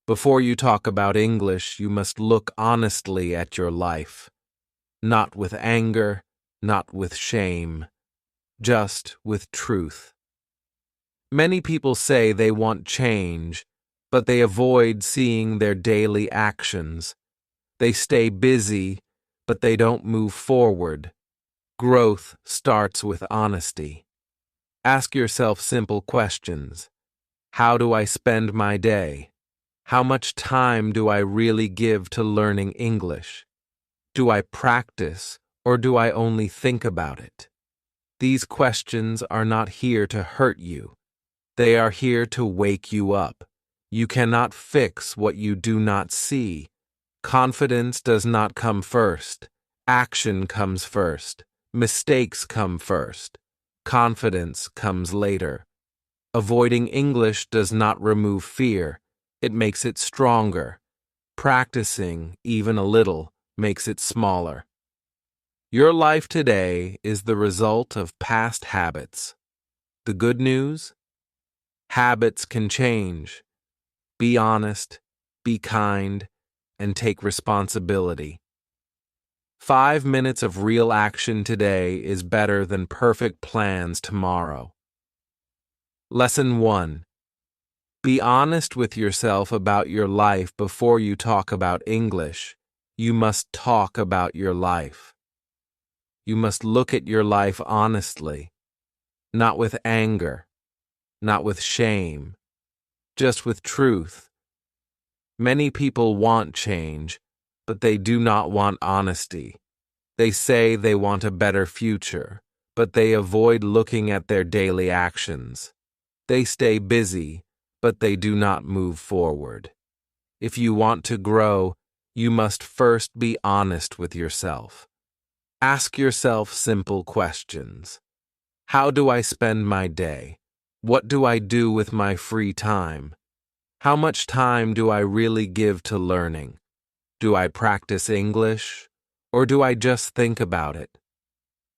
Before you talk about English, you must look honestly at your life. Not with anger, not with shame, just with truth. Many people say they want change, but they avoid seeing their daily actions. They stay busy, but they don't move forward. Growth starts with honesty. Ask yourself simple questions. How do I spend my day? How much time do I really give to learning English? Do I practice, or do I only think about it? These questions are not here to hurt you. They are here to wake you up. You cannot fix what you do not see. Confidence does not come first. Action comes first. Mistakes come first. Confidence comes later. Avoiding English does not remove fear. It makes it stronger. Practicing, even a little, makes it smaller. Your life today is the result of past habits. The good news? Habits can change. Be honest, be kind, and take responsibility. 5 minutes of real action today is better than perfect plans tomorrow. Lesson 1. Be honest with yourself about your life before you talk about English. You must talk about your life. You must look at your life honestly, not with anger, not with shame, just with truth. Many people want change, but they do not want honesty. They say they want a better future, but they avoid looking at their daily actions. They stay busy, but they do not move forward. If you want to grow, you must first be honest with yourself. Ask yourself simple questions. How do I spend my day? What do I do with my free time? How much time do I really give to learning? Do I practice English, or do I just think about it?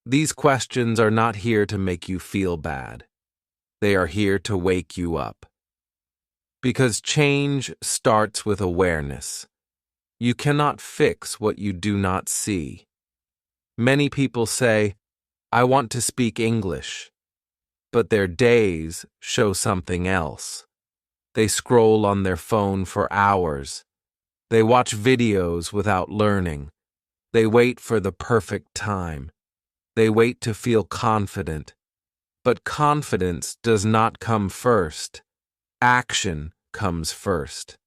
These questions are not here to make you feel bad. They are here to wake you up. Because change starts with awareness. You cannot fix what you do not see. Many people say, I want to speak English, but their days show something else. They scroll on their phone for hours. They watch videos without learning. They wait for the perfect time. They wait to feel confident. But confidence does not come first. Action comes first.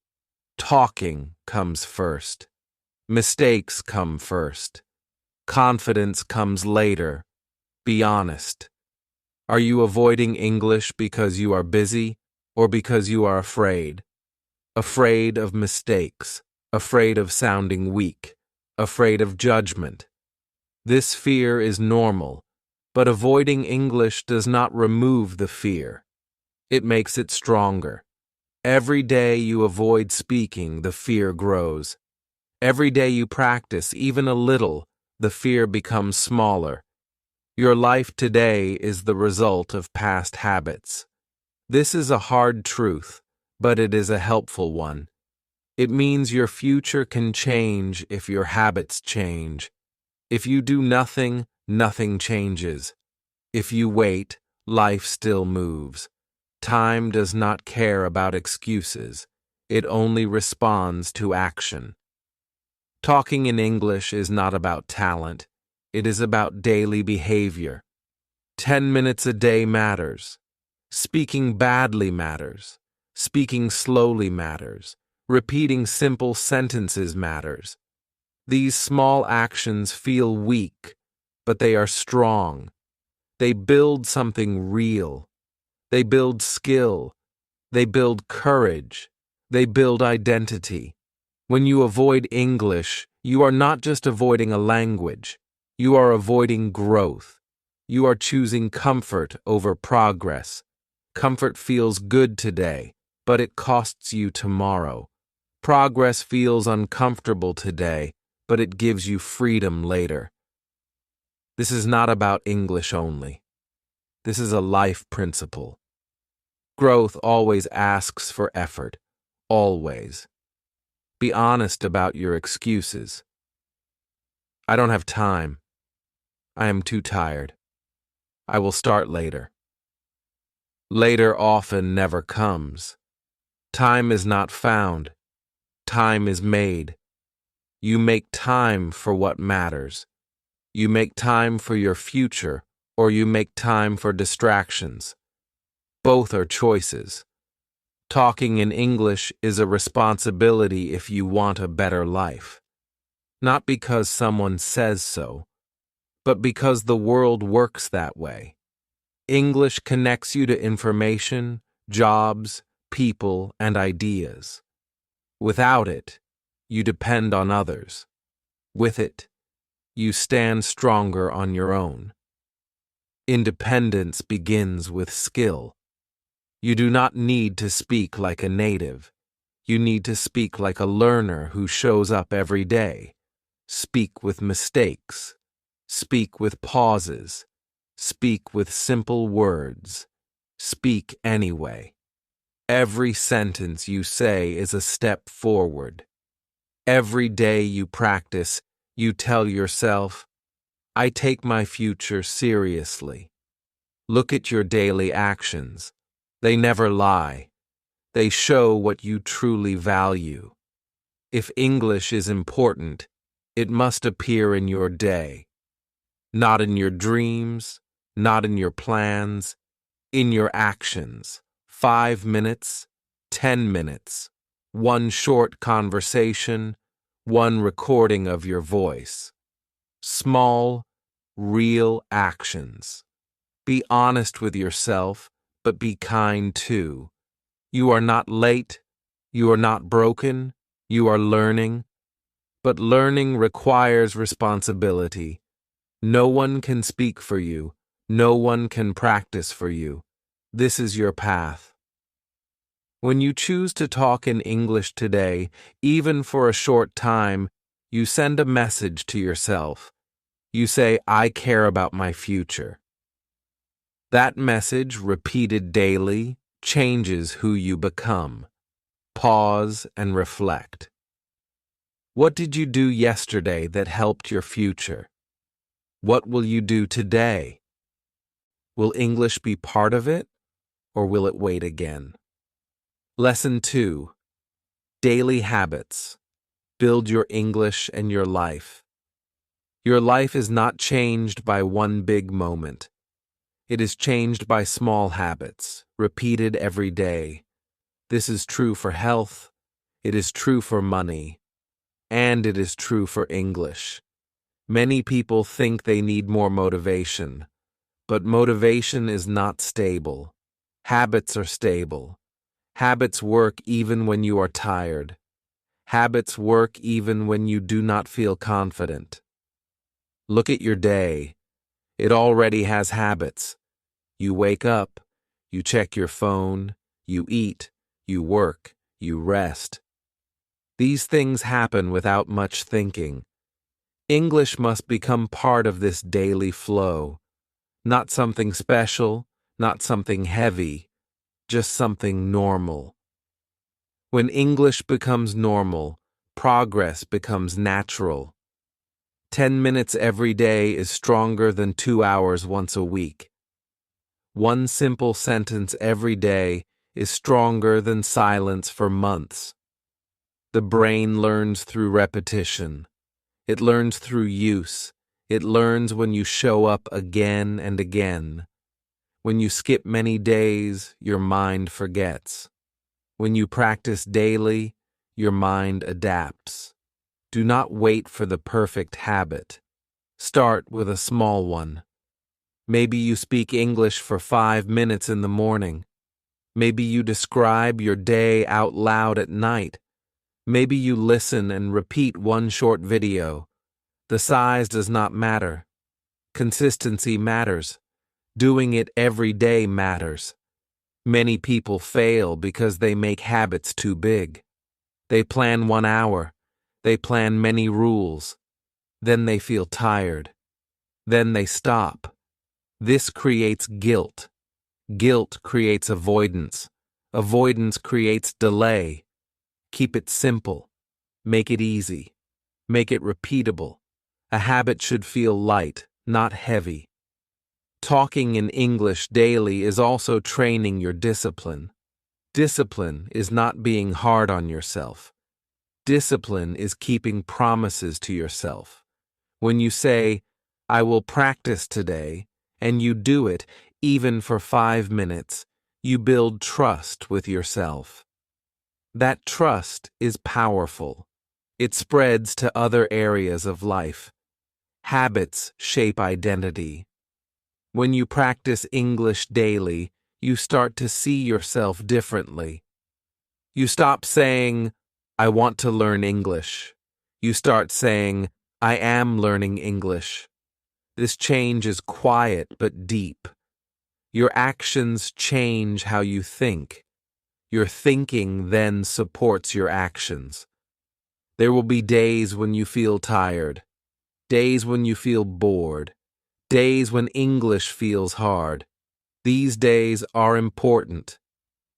Talking comes first. Mistakes come first. Confidence comes later. Be honest. Are you avoiding English because you are busy or because you are afraid? Afraid of mistakes, afraid of sounding weak, afraid of judgment. This fear is normal, but avoiding English does not remove the fear. It makes it stronger. Every day you avoid speaking, the fear grows. Every day you practice, even a little, the fear becomes smaller. Your life today is the result of past habits. This is a hard truth, but it is a helpful one. It means your future can change if your habits change. If you do nothing, nothing changes. If you wait, life still moves. Time does not care about excuses. It only responds to action. Talking in English is not about talent. It is about daily behavior. 10 minutes a day matters. Speaking badly matters. Speaking slowly matters. Repeating simple sentences matters. These small actions feel weak, but they are strong. They build something real. They build skill. They build courage. They build identity. When you avoid English, you are not just avoiding a language. You are avoiding growth. You are choosing comfort over progress. Comfort feels good today, but it costs you tomorrow. Progress feels uncomfortable today, but it gives you freedom later. This is not about English only. This is a life principle. Growth always asks for effort. Always. Be honest about your excuses. I don't have time. I am too tired. I will start later. Later often never comes. Time is not found. Time is made. You make time for what matters. You make time for your future, or you make time for distractions. Both are choices. Talking in English is a responsibility if you want a better life. Not because someone says so, but because the world works that way. English connects you to information, jobs, people, and ideas. Without it, you depend on others. With it, you stand stronger on your own. Independence begins with skill. You do not need to speak like a native. You need to speak like a learner who shows up every day. Speak with mistakes. Speak with pauses. Speak with simple words. Speak anyway. Every sentence you say is a step forward. Every day you practice, you tell yourself, I take my future seriously. Look at your daily actions. They never lie. They show what you truly value. If English is important, it must appear in your day. Not in your dreams, not in your plans, in your actions. 5 minutes, 10 minutes, one short conversation, one recording of your voice. Small, real actions. Be honest with yourself, but be kind too. You are not late, you are not broken, you are learning. But learning requires responsibility. No one can speak for you, no one can practice for you. This is your path. When you choose to talk in English today, even for a short time, you send a message to yourself. You say, I care about my future. That message, repeated daily, changes who you become. Pause and reflect. What did you do yesterday that helped your future? What will you do today? Will English be part of it, or will it wait again? Lesson 2. Daily habits. Build your English and your life. Your life is not changed by one big moment. It is changed by small habits, repeated every day. This is true for health, it is true for money, and it is true for English. Many people think they need more motivation, but motivation is not stable. Habits are stable. Habits work even when you are tired. Habits work even when you do not feel confident. Look at your day. It already has habits. You wake up, you check your phone, you eat, you work, you rest. These things happen without much thinking. English must become part of this daily flow. Not something special, not something heavy, just something normal. When English becomes normal, progress becomes natural. 10 minutes every day is stronger than 2 hours once a week. One simple sentence every day is stronger than silence for months. The brain learns through repetition. It learns through use. It learns when you show up again and again. When you skip many days, your mind forgets. When you practice daily, your mind adapts. Do not wait for the perfect habit. Start with a small one. Maybe you speak English for 5 minutes in the morning. Maybe you describe your day out loud at night. Maybe you listen and repeat one short video. The size does not matter. Consistency matters. Doing it every day matters. Many people fail because they make habits too big. They plan 1 hour. They plan many rules. Then they feel tired. Then they stop. This creates guilt. Guilt creates avoidance. Avoidance creates delay. Keep it simple. Make it easy. Make it repeatable. A habit should feel light, not heavy. Talking in English daily is also training your discipline. Discipline is not being hard on yourself. Discipline is keeping promises to yourself. When you say, I will practice today, and you do it, even for 5 minutes, you build trust with yourself. That trust is powerful. It spreads to other areas of life. Habits shape identity. When you practice English daily, you start to see yourself differently. You stop saying, I want to learn English. You start saying, I am learning English. This change is quiet but deep. Your actions change how you think. Your thinking then supports your actions. There will be days when you feel tired, days when you feel bored, days when English feels hard. These days are important.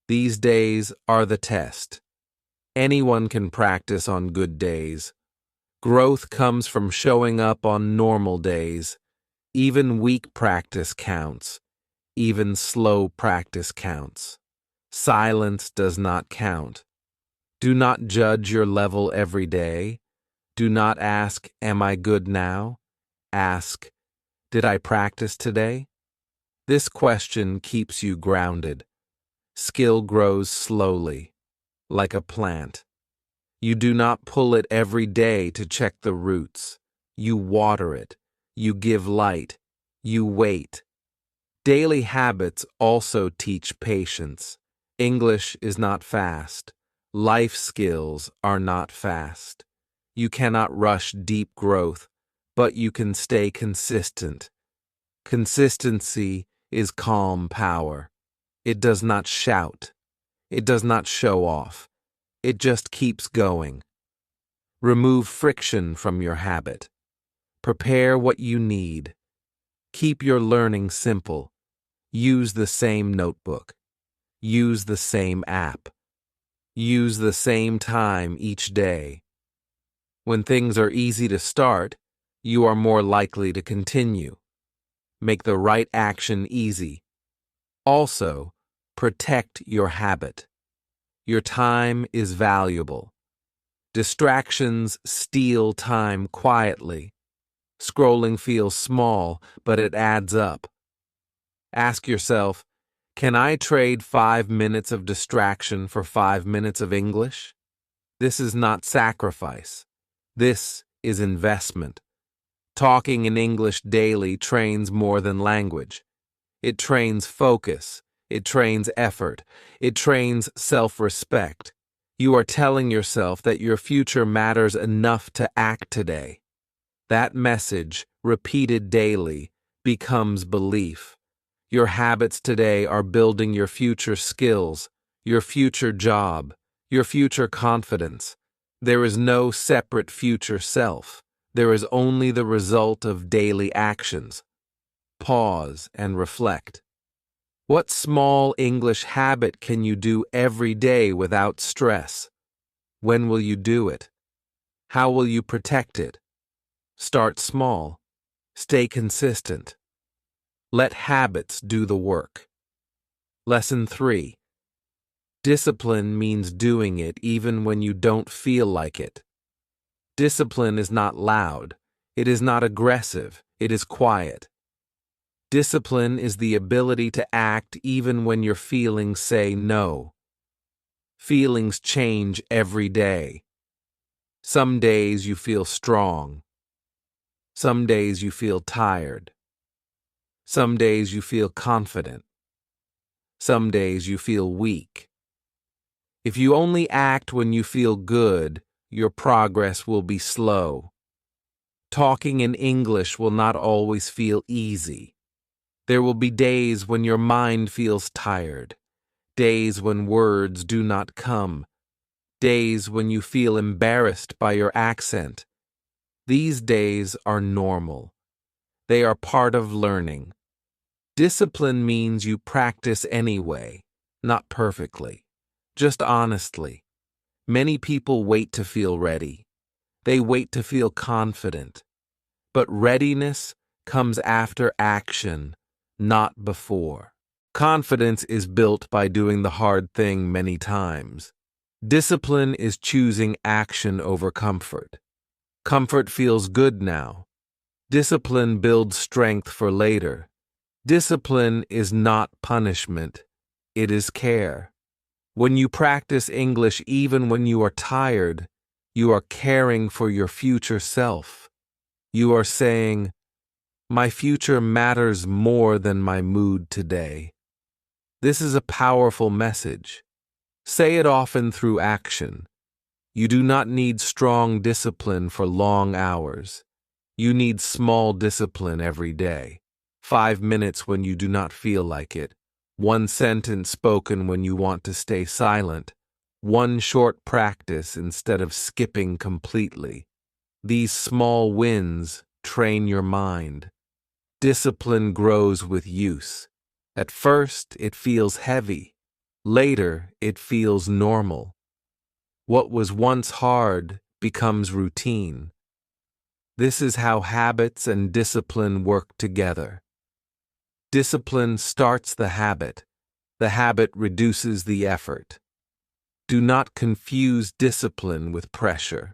These days are the test. Anyone can practice on good days. Growth comes from showing up on normal days. Even weak practice counts. Even slow practice counts. Silence does not count. Do not judge your level every day. Do not ask, am I good now? Ask, did I practice today? This question keeps you grounded. Skill grows slowly, like a plant. You do not pull it every day to check the roots. You water it. You give light. You wait. Daily habits also teach patience. English is not fast. Life skills are not fast. You cannot rush deep growth, but you can stay consistent. Consistency is calm power. It does not shout. It does not show off. It just keeps going. Remove friction from your habit. Prepare what you need. Keep your learning simple. Use the same notebook. Use the same app. Use the same time each day. When things are easy to start, you are more likely to continue. Make the right action easy. Also, protect your habit. Your time is valuable. Distractions steal time quietly. Scrolling feels small, but it adds up. Ask yourself, can I trade 5 minutes of distraction for 5 minutes of English? This is not sacrifice. This is investment. Talking in English daily trains more than language. It trains focus. It trains effort. It trains self-respect. You are telling yourself that your future matters enough to act today. That message, repeated daily, becomes belief. Your habits today are building your future skills, your future job, your future confidence. There is no separate future self. There is only the result of daily actions. Pause and reflect. What small English habit can you do every day without stress? When will you do it? How will you protect it? Start small. Stay consistent. Let habits do the work. Lesson 3. Discipline means doing it even when you don't feel like it. Discipline is not loud. It is not aggressive. It is quiet. Discipline is the ability to act even when your feelings say no. Feelings change every day. Some days you feel strong. Some days you feel tired. Some days you feel confident. Some days you feel weak. If you only act when you feel good, your progress will be slow. Talking in English will not always feel easy. There will be days when your mind feels tired, days when words do not come, days when you feel embarrassed by your accent. These days are normal. They are part of learning. Discipline means you practice anyway, not perfectly, just honestly. Many people wait to feel ready. They wait to feel confident. But readiness comes after action, not before. Confidence is built by doing the hard thing many times. Discipline is choosing action over comfort. Comfort feels good now. Discipline builds strength for later. Discipline is not punishment. It is care. When you practice English even when you are tired, you are caring for your future self. You are saying, "My future matters more than my mood today." This is a powerful message. Say it often through action. You do not need strong discipline for long hours. You need small discipline every day. 5 minutes when you do not feel like it. One sentence spoken when you want to stay silent. One short practice instead of skipping completely. These small wins train your mind. Discipline grows with use. At first, it feels heavy. Later, it feels normal. What was once hard becomes routine. This is how habits and discipline work together. Discipline starts the habit. The habit reduces the effort. Do not confuse discipline with pressure.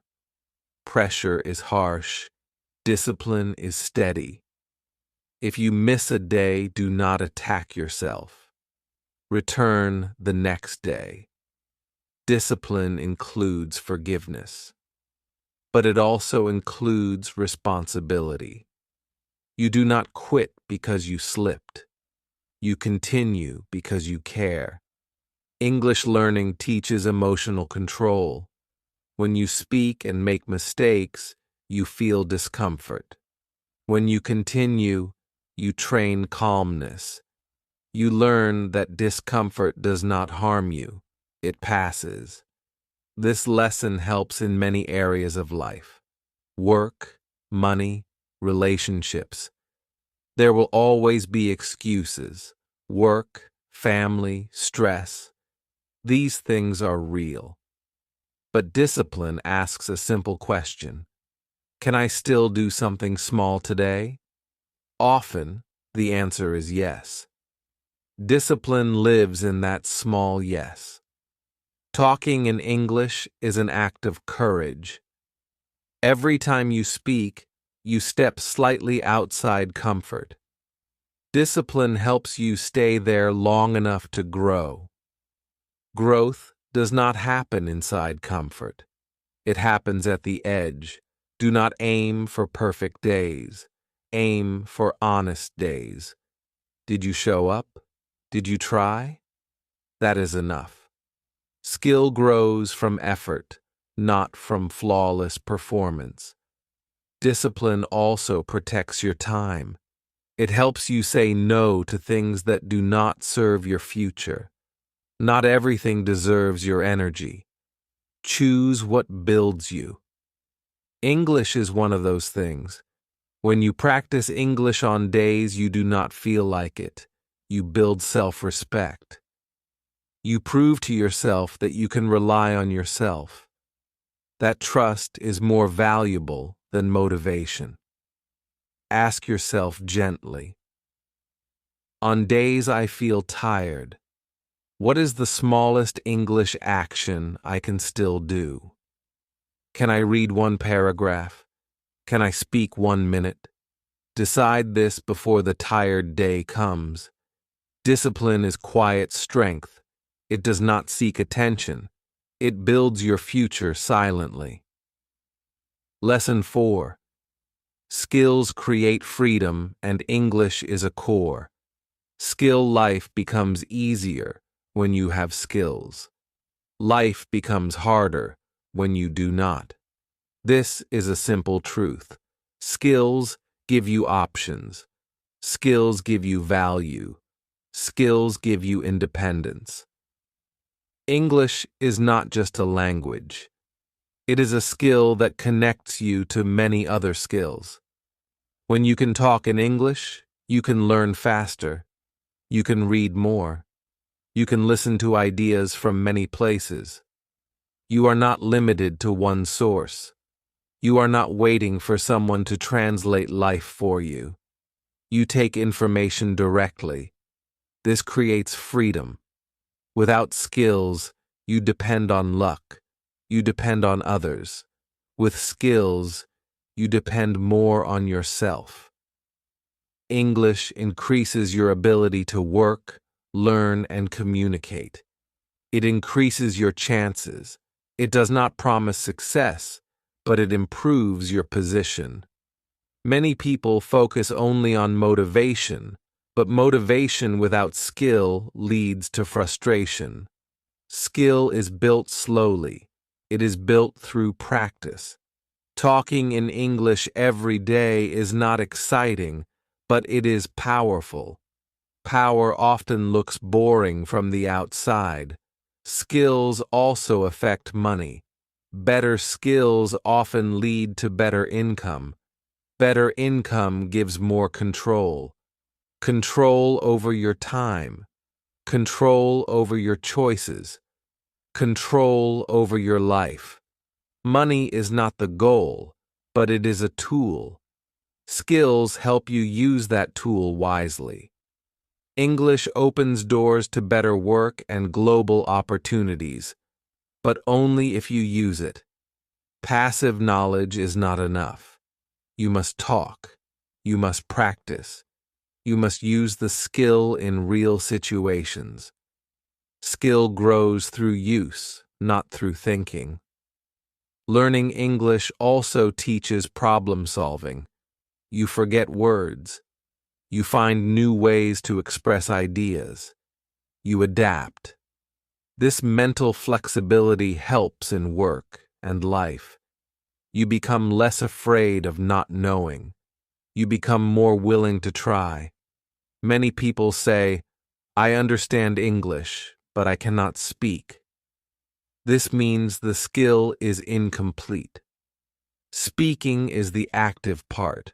Pressure is harsh. Discipline is steady. If you miss a day, do not attack yourself. Return the next day. Discipline includes forgiveness, but it also includes responsibility. You do not quit because you slipped. You continue because you care. English learning teaches emotional control. When you speak and make mistakes, you feel discomfort. When you continue, you train calmness. You learn that discomfort does not harm you. It passes. This lesson helps in many areas of life. Work, money, relationships. There will always be excuses. Work, family, stress. These things are real. But discipline asks a simple question. Can I still do something small today? Often, the answer is yes. Discipline lives in that small yes. Talking in English is an act of courage. Every time you speak, you step slightly outside comfort. Discipline helps you stay there long enough to grow. Growth does not happen inside comfort. It happens at the edge. Do not aim for perfect days. Aim for honest days. Did you show up? Did you try? That is enough. Skill grows from effort, not from flawless performance. Discipline also protects your time. It helps you say no to things that do not serve your future. Not everything deserves your energy. Choose what builds you. English is one of those things. When you practice English on days you do not feel like it, you build self-respect. You prove to yourself that you can rely on yourself. That trust is more valuable than motivation. Ask yourself gently. On days I feel tired, what is the smallest English action I can still do? Can I read one paragraph? Can I speak 1 minute? Decide this before the tired day comes. Discipline is quiet strength. It does not seek attention. It builds your future silently. Lesson 4. Skills create freedom, and English is a core. Skill life becomes easier when you have skills. Life becomes harder when you do not. This is a simple truth. Skills give you options. Skills give you value. Skills give you independence. English is not just a language. It is a skill that connects you to many other skills. When you can talk in English, you can learn faster. You can read more. You can listen to ideas from many places. You are not limited to one source. You are not waiting for someone to translate life for you. You take information directly. This creates freedom. Without skills, you depend on luck. You depend on others. With skills, you depend more on yourself. English increases your ability to work, learn, and communicate. It increases your chances. It does not promise success, but it improves your position. Many people focus only on motivation, but motivation without skill leads to frustration. Skill is built slowly. It is built through practice. Talking in English every day is not exciting, but it is powerful. Power often looks boring from the outside. Skills also affect money. Better skills often lead to better income. Better income gives more control. Control over your time. Control over your choices. Control over your life. Money is not the goal, but it is a tool. Skills help you use that tool wisely. English opens doors to better work and global opportunities, but only if you use it. Passive knowledge is not enough. You must talk. You must practice. You must use the skill in real situations. Skill grows through use, not through thinking. Learning English also teaches problem solving. You forget words. You find new ways to express ideas. You adapt. This mental flexibility helps in work and life. You become less afraid of not knowing. You become more willing to try. Many people say, "I understand English, but I cannot speak." This means the skill is incomplete. Speaking is the active part.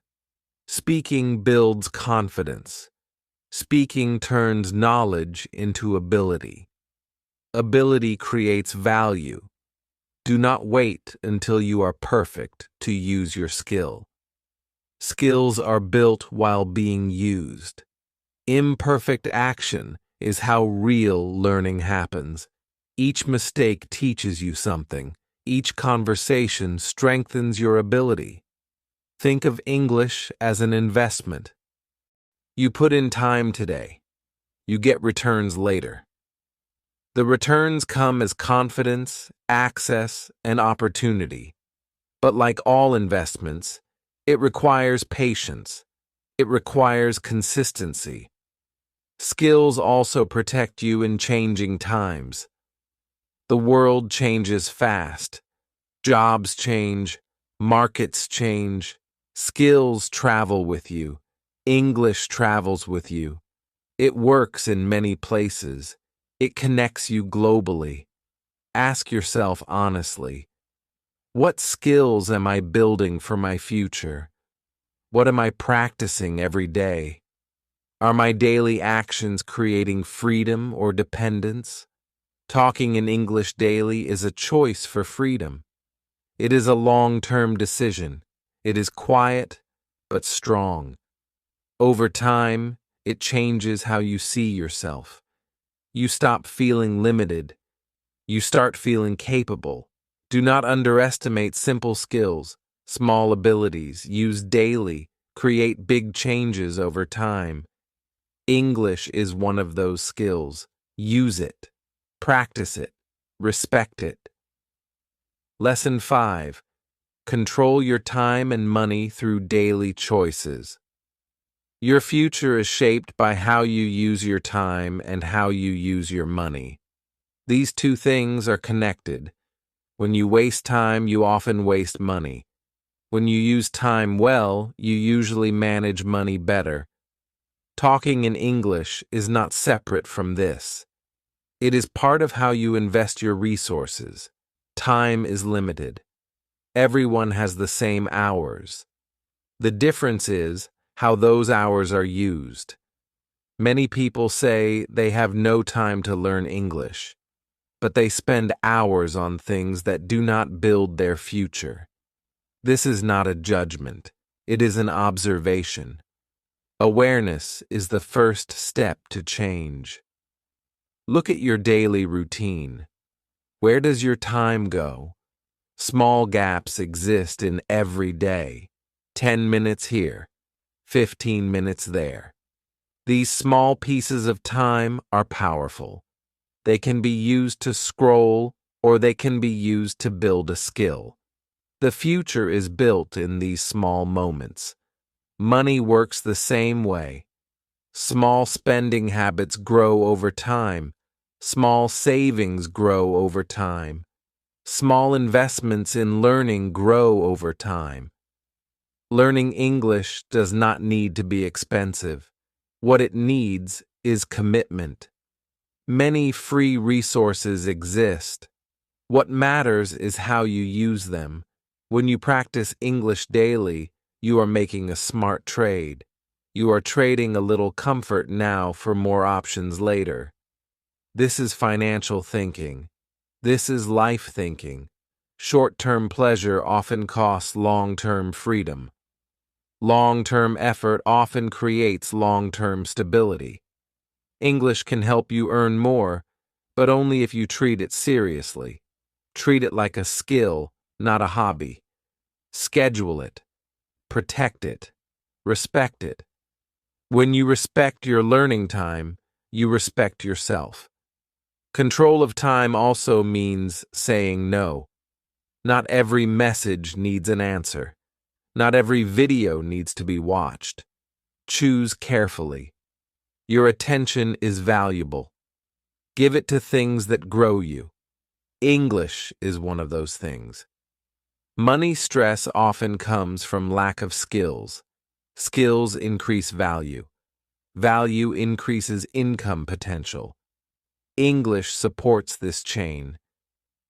Speaking builds confidence. Speaking turns knowledge into ability. Ability creates value. Do not wait until you are perfect to use your skill. Skills are built while being used. Imperfect action is how real learning happens. Each mistake teaches you something. Each conversation strengthens your ability. Think of English as an investment. You put in time today. You get returns later. The returns come as confidence, access, and opportunity. But like all investments, it requires patience. It requires consistency. Skills also protect you in changing times. The world changes fast. Jobs change. Markets change. Skills travel with you. English travels with you. It works in many places. It connects you globally. Ask yourself honestly, what skills am I building for my future? What am I practicing every day? Are my daily actions creating freedom or dependence? Talking in English daily is a choice for freedom. It is a long-term decision. It is quiet, but strong. Over time, it changes how you see yourself. You stop feeling limited. You start feeling capable. Do not underestimate simple skills, small abilities, used daily, create big changes over time. English is one of those skills. Use it. Practice it. Respect it. Lesson 5. Control your time and money through daily choices. Your future is shaped by how you use your time and how you use your money. These two things are connected. When you waste time, you often waste money. When you use time well, you usually manage money better. Talking in English is not separate from this. It is part of how you invest your resources. Time is limited. Everyone has the same hours. The difference is how those hours are used. Many people say they have no time to learn English. but they spend hours on things that do not build their future. This is not a judgment, it is an observation. Awareness is the first step to change. Look at your daily routine. Where does your time go? Small gaps exist in every day. 10 minutes here, 15 minutes there. These small pieces of time are powerful. They can be used to scroll, or they can be used to build a skill. The future is built in these small moments. Money works the same way. Small spending habits grow over time. Small savings grow over time. Small investments in learning grow over time. Learning English does not need to be expensive. What it needs is commitment. Many free resources exist. What matters is how you use them. When you practice English daily, you are making a smart trade. You are trading a little comfort now for more options later. This is financial thinking. This is life thinking. Short-term pleasure often costs long-term freedom. Long-term effort often creates long-term stability. English can help you earn more, but only if you treat it seriously. Treat it like a skill, not a hobby. Schedule it. Protect it. Respect it. When you respect your learning time, you respect yourself. Control of time also means saying no. Not every message needs an answer. Not every video needs to be watched. Choose carefully. Your attention is valuable. Give it to things that grow you. English is one of those things. Money stress often comes from lack of skills. Skills increase value. Value increases income potential. English supports this chain.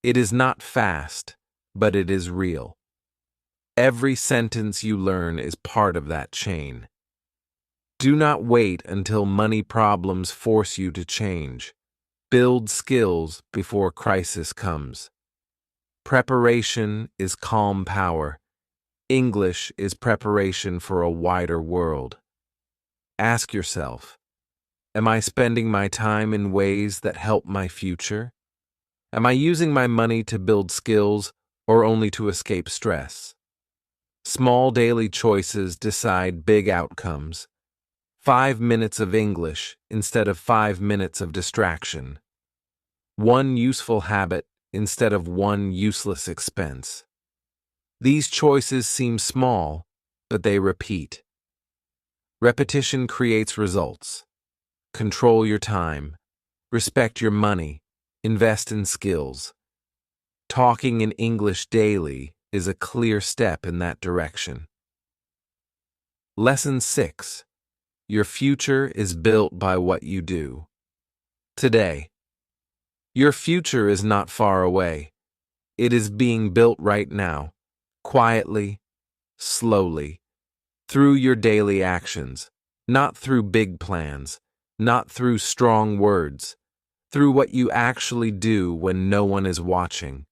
It is not fast, but it is real. Every sentence you learn is part of that chain. Do not wait until money problems force you to change. Build skills before crisis comes. Preparation is calm power. English is preparation for a wider world. Ask yourself, am I spending my time in ways that help my future? Am I using my money to build skills or only to escape stress? Small daily choices decide big outcomes. 5 minutes of English instead of 5 minutes of distraction. One useful habit instead of one useless expense. These choices seem small, but they repeat. Repetition creates results. Control your time. Respect your money. Invest in skills. Talking in English daily is a clear step in that direction. Lesson 6. Your future is built by what you do. Today. Your future is not far away. It is being built right now, quietly, slowly, through your daily actions, not through big plans, not through strong words, through what you actually do when no one is watching.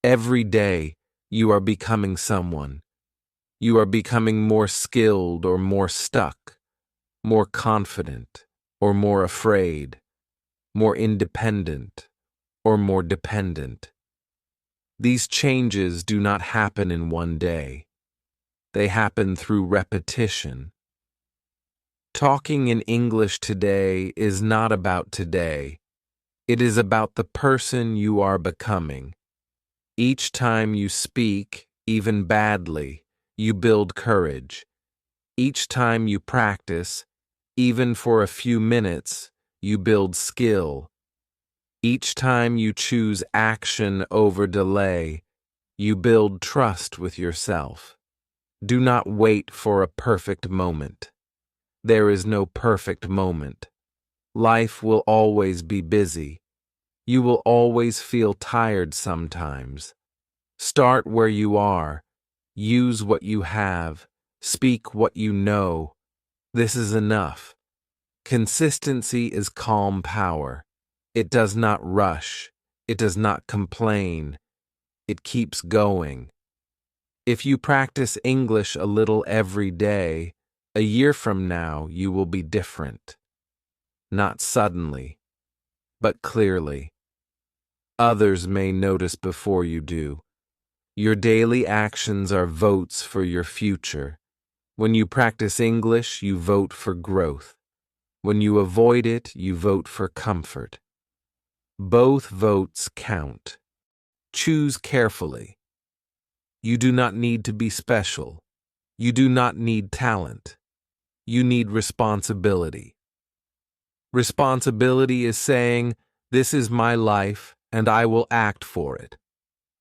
Every day, you are becoming someone. You are becoming more skilled or more stuck, more confident or more afraid, more independent or more dependent. These changes do not happen in one day. They happen through repetition. Talking in English today is not about today. It is about the person you are becoming. Each time you speak, even badly, you build courage. Each time you practice, even for a few minutes, you build skill. Each time you choose action over delay, you build trust with yourself. Do not wait for a perfect moment. There is no perfect moment. Life will always be busy. You will always feel tired sometimes. Start where you are. Use what you have. Speak what you know. This is enough. Consistency is calm power. It does not rush. It does not complain. It keeps going. If you practice English a little every day, a year from now you will be different. Not suddenly, but clearly. Others may notice before you do. Your daily actions are votes for your future. When you practice English, you vote for growth. When you avoid it, you vote for comfort. Both votes count. Choose carefully. You do not need to be special. You do not need talent. You need responsibility. Responsibility is saying, "This is my life, and I will act for it."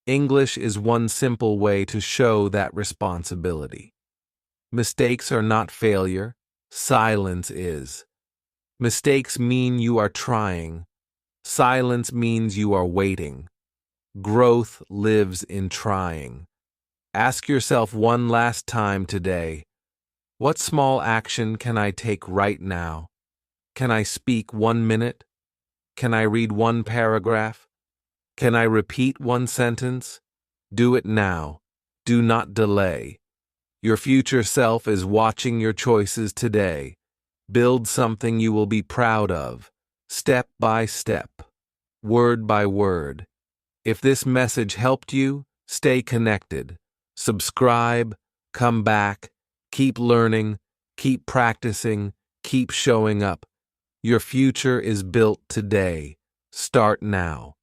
English is one simple way to show that responsibility. Mistakes are not failure. Silence is. Mistakes mean you are trying. Silence means you are waiting. Growth lives in trying. Ask yourself one last time today, what small action can I take right now? Can I speak 1 minute? Can I read one paragraph? Can I repeat one sentence? Do it now. Do not delay. Your future self is watching your choices today. Build something you will be proud of, step by step, word by word. If this message helped you, stay connected. Subscribe, come back, keep learning, keep practicing, keep showing up. Your future is built today. Start now.